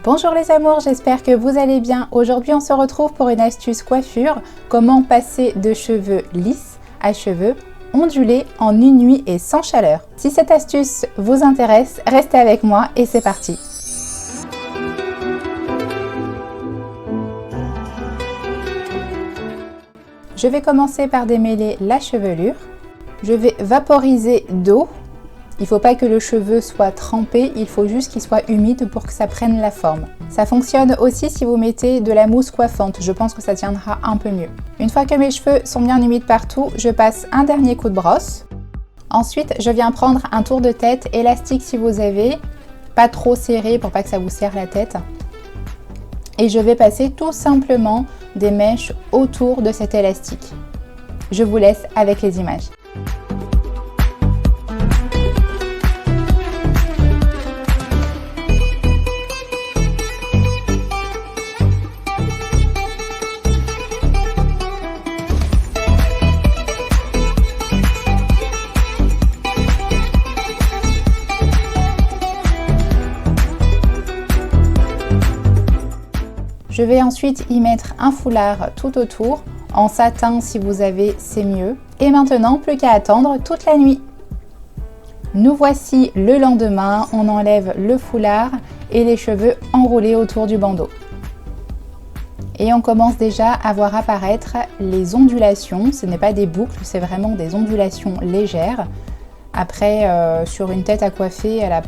Bonjour les amours, j'espère que vous allez bien. Aujourd'hui on se retrouve pour une astuce coiffure, comment passer de cheveux lisses à cheveux ondulés en une nuit et sans chaleur. Si cette astuce vous intéresse, restez avec moi et c'est parti. Je vais commencer par démêler la chevelure. Je vais vaporiser d'eau. Il ne faut pas que le cheveu soit trempé, il faut juste qu'il soit humide pour que ça prenne la forme. Ça fonctionne aussi si vous mettez de la mousse coiffante, je pense que ça tiendra un peu mieux. Une fois que mes cheveux sont bien humides partout, je passe un dernier coup de brosse. Ensuite, je viens prendre un tour de tête élastique si vous avez, pas trop serré pour pas que ça vous serre la tête. Et je vais passer tout simplement des mèches autour de cet élastique. Je vous laisse avec les images. Je vais ensuite y mettre un foulard tout autour, en satin si vous avez, c'est mieux. Et maintenant, plus qu'à attendre toute la nuit. Nous voici le lendemain, on enlève le foulard et les cheveux enroulés autour du bandeau. Et on commence déjà à voir apparaître les ondulations, ce n'est pas des boucles, c'est vraiment des ondulations légères. Après, sur une tête à coiffer, elle n'a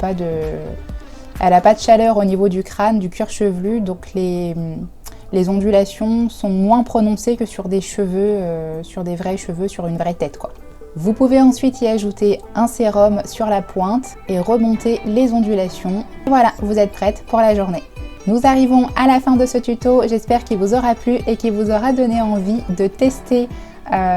pas de chaleur au niveau du crâne, du cuir chevelu, donc les ondulations sont moins prononcées que sur des cheveux, sur des vrais cheveux, sur une vraie tête, quoi. Vous pouvez ensuite y ajouter un sérum sur la pointe et remonter les ondulations. Voilà, vous êtes prête pour la journée. Nous arrivons à la fin de ce tuto, j'espère qu'il vous aura plu et qu'il vous aura donné envie de tester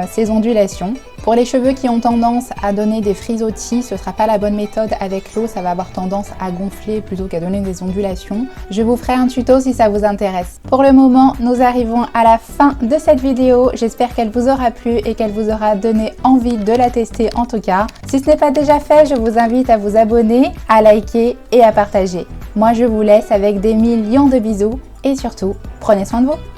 ces ondulations. Pour les cheveux qui ont tendance à donner des frisottis, ce ne sera pas la bonne méthode avec l'eau, ça va avoir tendance à gonfler plutôt qu'à donner des ondulations. Je vous ferai un tuto si ça vous intéresse. Pour le moment, nous arrivons à la fin de cette vidéo. J'espère qu'elle vous aura plu et qu'elle vous aura donné envie de la tester en tout cas. Si ce n'est pas déjà fait, je vous invite à vous abonner, à liker et à partager. Moi, je vous laisse avec des millions de bisous et surtout, prenez soin de vous.